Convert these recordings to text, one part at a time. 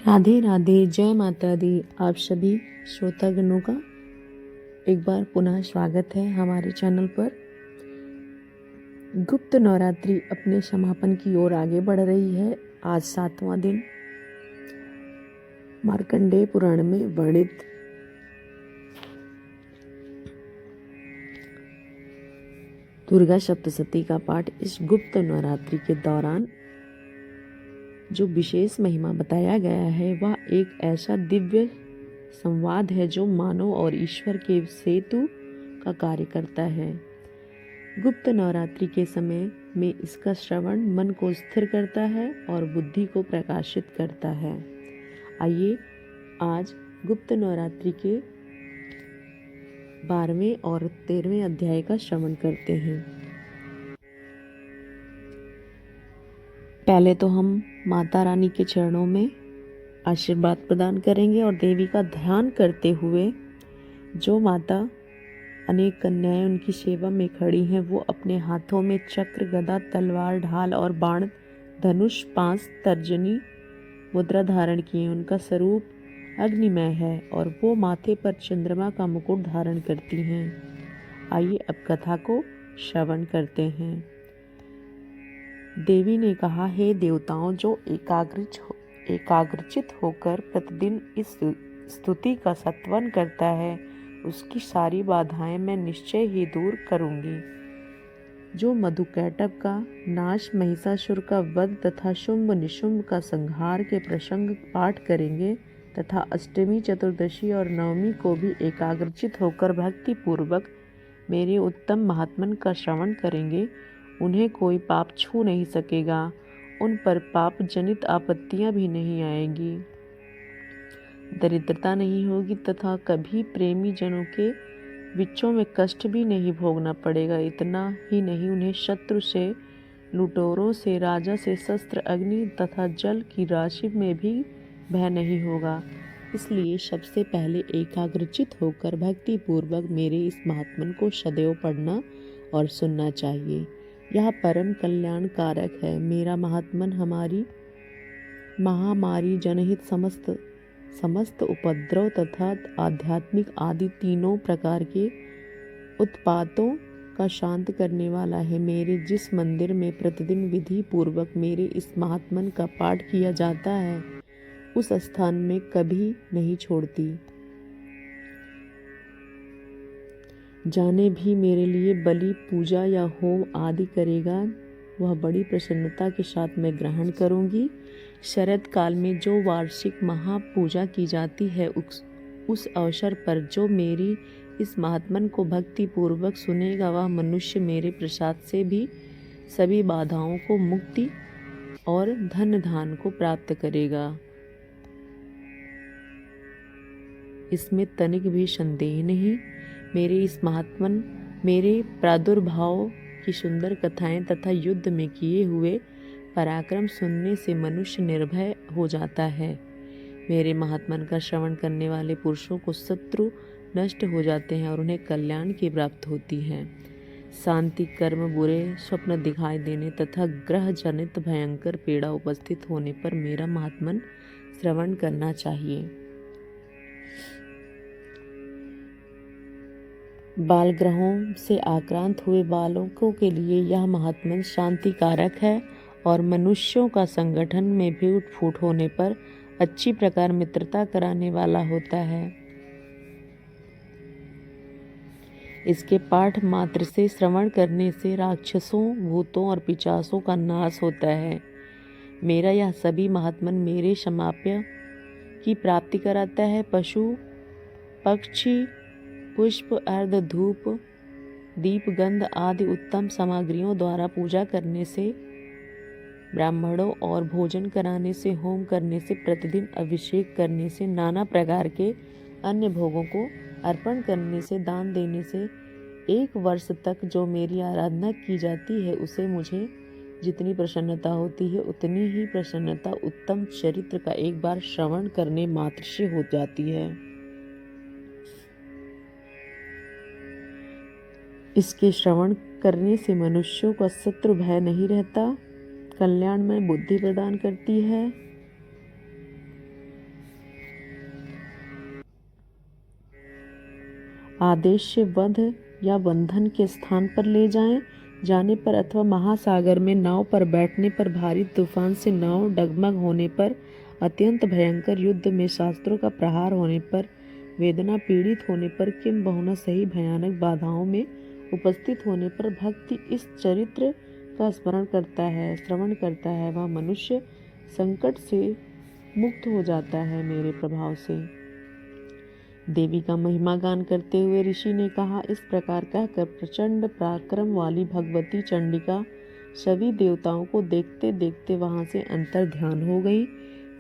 राधे राधे, जय माता दी। आप सभी श्रोतागणों का एक बार पुनः स्वागत है हमारे चैनल पर। गुप्त नवरात्रि अपने समापन की ओर आगे बढ़ रही है। आज 7वां दिन मार्कंडेय पुराण में वर्णित दुर्गा सप्तशती का पाठ इस गुप्त नवरात्रि के दौरान जो विशेष महिमा बताया गया है वह एक ऐसा दिव्य संवाद है जो मानव और ईश्वर के सेतु का कार्य करता है। गुप्त नवरात्रि के समय में इसका श्रवण मन को स्थिर करता है और बुद्धि को प्रकाशित करता है। आइए आज गुप्त नवरात्रि के 12वें और 13वें अध्याय का श्रवण करते हैं। पहले तो हम माता रानी के चरणों में आशीर्वाद प्रदान करेंगे और देवी का ध्यान करते हुए जो माता अनेक कन्याएं उनकी सेवा में खड़ी हैं वो अपने हाथों में चक्र, गदा, तलवार, ढाल और बाण, धनुष, पास, तर्जनी मुद्रा धारण किए। उनका स्वरूप अग्निमय है और वो माथे पर चंद्रमा का मुकुट धारण करती हैं। आइए अब कथा को श्रवण करते हैं। देवी ने कहा, हे देवताओं, जो एकाग्रचित होकर प्रतिदिन इस स्तुति का सत्वन करता है उसकी सारी बाधाएं मैं निश्चय ही दूर करूंगी। जो मधुकैटभ का नाश, महिषासुर का वध तथा शुंभ निशुंभ का संहार के प्रसंग पाठ करेंगे तथा अष्टमी, चतुर्दशी और नवमी को भी एकाग्रचित होकर भक्ति पूर्वक मेरे उत्तम महात्मन का श्रवण करेंगे, उन्हें कोई पाप छू नहीं सकेगा, उन पर पाप जनित आपत्तियां भी नहीं आएंगी, दरिद्रता नहीं होगी तथा कभी प्रेमी जनों के विच्चों में कष्ट भी नहीं भोगना पड़ेगा। इतना ही नहीं, उन्हें शत्रु से, लुटेरों से, राजा से, शस्त्र, अग्नि तथा जल की राशि में भी भय नहीं होगा। इसलिए सबसे पहले एकाग्रचित होकर भक्ति पूर्वक मेरे इस महात्मन को सदैव पढ़ना और सुनना चाहिए। यह परम कल्याण कारक है। मेरा महात्मन हमारी महामारी, जनहित, समस्त उपद्रव तथा आध्यात्मिक आदि तीनों प्रकार के उत्पातों का शांत करने वाला है। मेरे जिस मंदिर में प्रतिदिन विधि पूर्वक मेरे इस महात्मन का पाठ किया जाता है उस स्थान में कभी नहीं छोड़ती। जाने भी मेरे लिए बलि, पूजा या होम आदि करेगा वह बड़ी प्रसन्नता के साथ मैं ग्रहण करूंगी। शरद काल में जो वार्षिक महापूजा की जाती है उस अवसर पर जो मेरी इस महात्मन को भक्ति पूर्वक सुनेगा वह मनुष्य मेरे प्रसाद से भी सभी बाधाओं को मुक्ति और धन धान को प्राप्त करेगा। इसमें तनिक भी संदेह नहीं। मेरे इस महात्मन मेरे प्रादुर्भाव की सुंदर कथाएं तथा युद्ध में किए हुए पराक्रम सुनने से मनुष्य निर्भय हो जाता है। मेरे महात्मन का श्रवण करने वाले पुरुषों को शत्रु नष्ट हो जाते हैं और उन्हें कल्याण की प्राप्ति होती है। शांति, कर्म, बुरे स्वप्न दिखाई देने तथा ग्रह जनित भयंकर पीड़ा उपस्थित होने पर मेरा महात्मन श्रवण करना चाहिए। बाल ग्रहों से आक्रांत हुए बालकों के लिए यह महात्मन शांति कारक है और मनुष्यों का संगठन में भी उठफूट होने पर अच्छी प्रकार मित्रता कराने वाला होता है। इसके पाठ मात्र से श्रवण करने से राक्षसों, भूतों और पिशाचों का नाश होता है। मेरा यह सभी महात्मन मेरे समाप्य की प्राप्ति कराता है। पशु, पक्षी, पुष्प, अर्ध, धूप, दीप, गंध आदि उत्तम सामग्रियों द्वारा पूजा करने से, ब्राह्मणों और भोजन कराने से, होम करने से, प्रतिदिन अभिषेक करने से, नाना प्रकार के अन्य भोगों को अर्पण करने से, दान देने से 1 वर्ष तक जो मेरी आराधना की जाती है उसे मुझे जितनी प्रसन्नता होती है उतनी ही प्रसन्नता उत्तम चरित्र का एक बार श्रवण करने मात्र से हो जाती है। इसके श्रवण करने से मनुष्यों का शत्रु भय नहीं रहता, कल्याण में बुद्धि प्रदान करती है। आदेश से वध या बंधन के स्थान पर ले जाने पर अथवा महासागर में नाव पर बैठने पर, भारी तूफान से नाव डगमग होने पर, अत्यंत भयंकर युद्ध में शास्त्रों का प्रहार होने पर, वेदना पीड़ित होने पर, किम बहुना सही भयानक बाधाओं में उपस्थित होने पर भक्ति इस चरित्र का स्मरण करता है, श्रवण करता है, वह मनुष्य संकट से मुक्त हो जाता है मेरे प्रभाव से। देवी का महिमा गान करते हुए ऋषि ने कहा, इस प्रकार कहकर प्रचंड पराक्रम वाली भगवती चंडिका सभी देवताओं को देखते देखते वहां से अंतर ध्यान हो गई।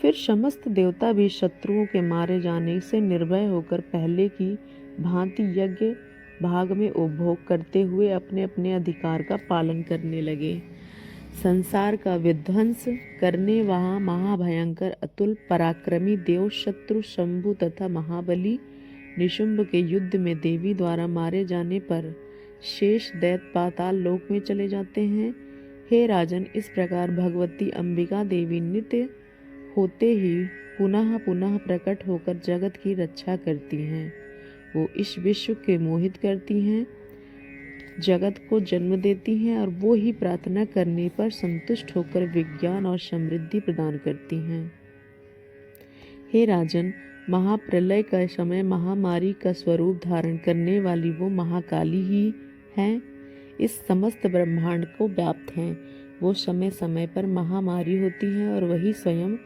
फिर समस्त देवता भी शत्रुओं के मारे जाने से निर्भय होकर पहले की भांति यज्ञ भाग में उपभोग करते हुए अपने अपने अधिकार का पालन करने लगे। संसार का विध्वंस करने वहाँ महाभयंकर अतुल पराक्रमी देव शत्रु शंभु तथा महाबली निशुंभ के युद्ध में देवी द्वारा मारे जाने पर शेष दैत्य पाताल लोक में चले जाते हैं। हे राजन, इस प्रकार भगवती अंबिका देवी नित्य होते ही पुनः पुनः प्रकट होकर जगत की रक्षा करती हैं। वो इस विश्व के मोहित करती हैं, जगत को जन्म देती हैं और वो ही प्रार्थना करने पर संतुष्ट होकर विज्ञान और समृद्धि प्रदान करती हैं। हे राजन, महाप्रलय का समय महामारी का स्वरूप धारण करने वाली वो महाकाली ही हैं। इस समस्त ब्रह्मांड को व्याप्त हैं। वो समय समय पर महामारी होती हैं और वही स्वयं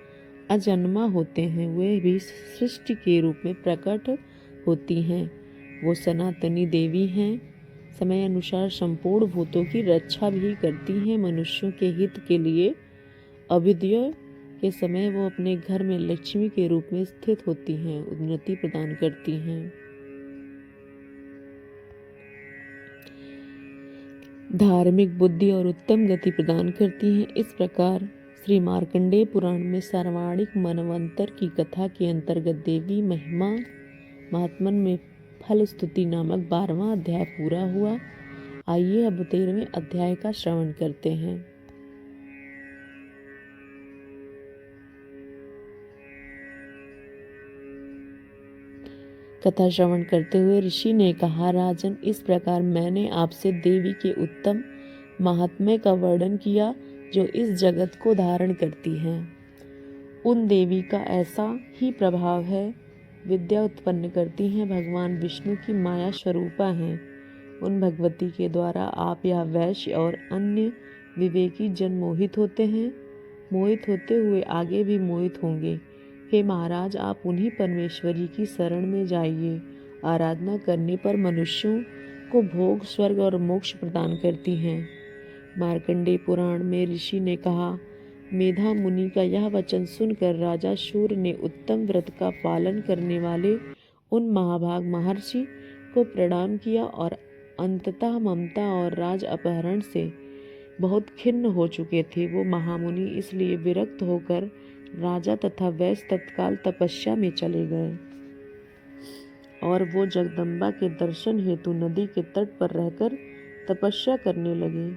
अजन्मा होते हैं। वे भी सृष्टि के रूप में प्रकट होती हैं। वो सनातनी देवी हैं, समय अनुसार संपूर्ण भूतों की रक्षा भी करती हैं। मनुष्यों के हित के लिए अभ्युदय के समय वो अपने घर में लक्ष्मी के रूप में स्थित होती हैं, उन्नति प्रदान करती हैं। धार्मिक बुद्धि और उत्तम गति प्रदान करती हैं। इस प्रकार श्री मार्कंडेय पुराण में सर्वाणिक मनवंतर की कथा के अंतर्गत देवी महिमा महात्मन में फल स्तुति नामक 12वां अध्याय पूरा हुआ। आइए अब 13वें अध्याय का श्रवण करते हैं। कथा श्रवण करते हुए ऋषि ने कहा, राजन, इस प्रकार मैंने आपसे देवी के उत्तम महात्म्य का वर्णन किया जो इस जगत को धारण करती हैं। उन देवी का ऐसा ही प्रभाव है, विद्या उत्पन्न करती हैं, भगवान विष्णु की माया स्वरूपा हैं। उन भगवती के द्वारा आप या वैश्य और अन्य विवेकी जन मोहित होते हैं। मोहित होते हुए आगे भी मोहित होंगे। हे महाराज, आप उन्हीं परमेश्वरी की शरण में जाइए। आराधना करने पर मनुष्यों को भोग, स्वर्ग और मोक्ष प्रदान करती हैं। मार्कंडेय पुराण में ऋषि ने कहा, मेधा मुनि का यह वचन सुनकर राजा शूर ने उत्तम व्रत का पालन करने वाले उन महाभाग महर्षि को प्रणाम किया और अंततः ममता और राज अपहरण से बहुत खिन्न हो चुके थे। वो महामुनि इसलिए विरक्त होकर राजा तथा वैश्य तत्काल तपस्या में चले गए और वो जगदम्बा के दर्शन हेतु नदी के तट पर रहकर तपस्या करने लगे।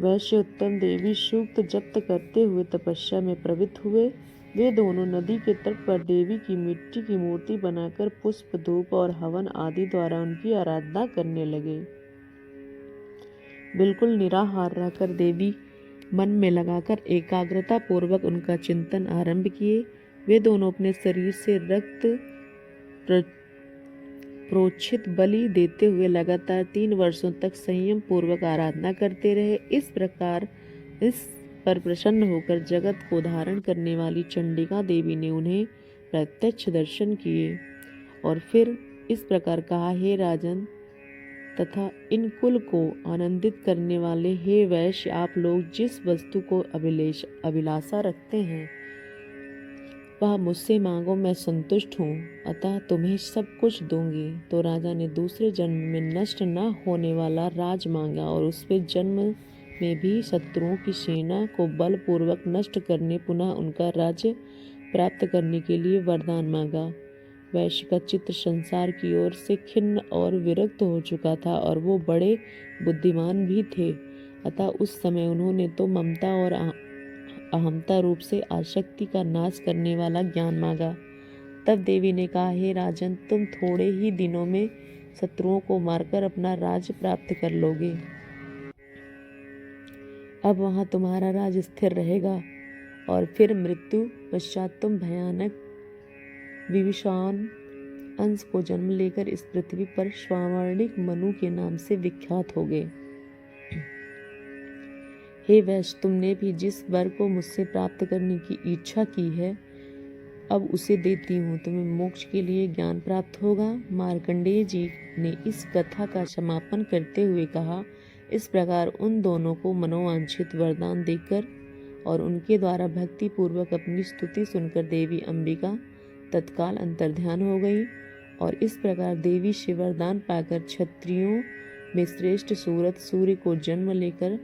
वैश्य उत्तम देवी सूक्त जप्त करते हुए तपस्या में प्रवृत्त हुए। वे दोनों नदी के तट पर देवी की मिट्टी की मूर्ति बनाकर पुष्प, धूप और हवन आदि द्वारा उनकी आराधना करने लगे। बिल्कुल निराहार रहकर देवी मन में लगाकर एकाग्रता पूर्वक उनका चिंतन आरंभ किए। वे दोनों अपने शरीर से रक्त प्रोक्षित बलि देते हुए लगातार 3 वर्षों तक संयम पूर्वक आराधना करते रहे। इस प्रकार इस पर प्रसन्न होकर जगत को धारण करने वाली चंडिका देवी ने उन्हें प्रत्यक्ष दर्शन किए और फिर इस प्रकार कहा, हे राजन तथा इन कुल को आनंदित करने वाले हे वैश्य, आप लोग जिस वस्तु को अभिलाषा रखते हैं वह मुझसे मांगो, मैं संतुष्ट हूँ, अतः तुम्हें सब कुछ दूंगी। तो राजा ने दूसरे जन्म में नष्ट न होने वाला राज मांगा और उसके जन्म में भी शत्रुओं की सेना को बलपूर्वक नष्ट करने, पुनः उनका राज्य प्राप्त करने के लिए वरदान मांगा। वैश्य का चित्त संसार की ओर से खिन्न और विरक्त हो चुका था और वो बड़े बुद्धिमान भी थे, अतः उस समय उन्होंने तो ममता और अहमता रूप से आसक्ति का नाश करने वाला ज्ञान मांगा। तब देवी ने कहा, हे राजन, तुम थोड़े ही दिनों में शत्रुओं को मारकर अपना राज्य प्राप्त कर लोगे। अब वहाँ तुम्हारा राज स्थिर रहेगा और फिर मृत्यु पश्चात तुम भयानक विभीषण अंश को जन्म लेकर इस पृथ्वी पर स्वावर्णिक मनु के नाम से विख्यात होगे। हे वैश्य, तुमने भी जिस वर को मुझसे प्राप्त करने की इच्छा की है, अब उसे देती हूँ। तुम्हें मोक्ष के लिए ज्ञान प्राप्त होगा। मार्कंडेय जी ने इस कथा का समापन करते हुए कहा, इस प्रकार उन दोनों को मनोवांछित वरदान देकर और उनके द्वारा भक्ति पूर्वक अपनी स्तुति सुनकर देवी अंबिका तत्काल अंतर्ध्यान हो गई। और इस प्रकार देवी से वरदान पाकर क्षत्रियों में श्रेष्ठ सूरत सूर्य को जन्म लेकर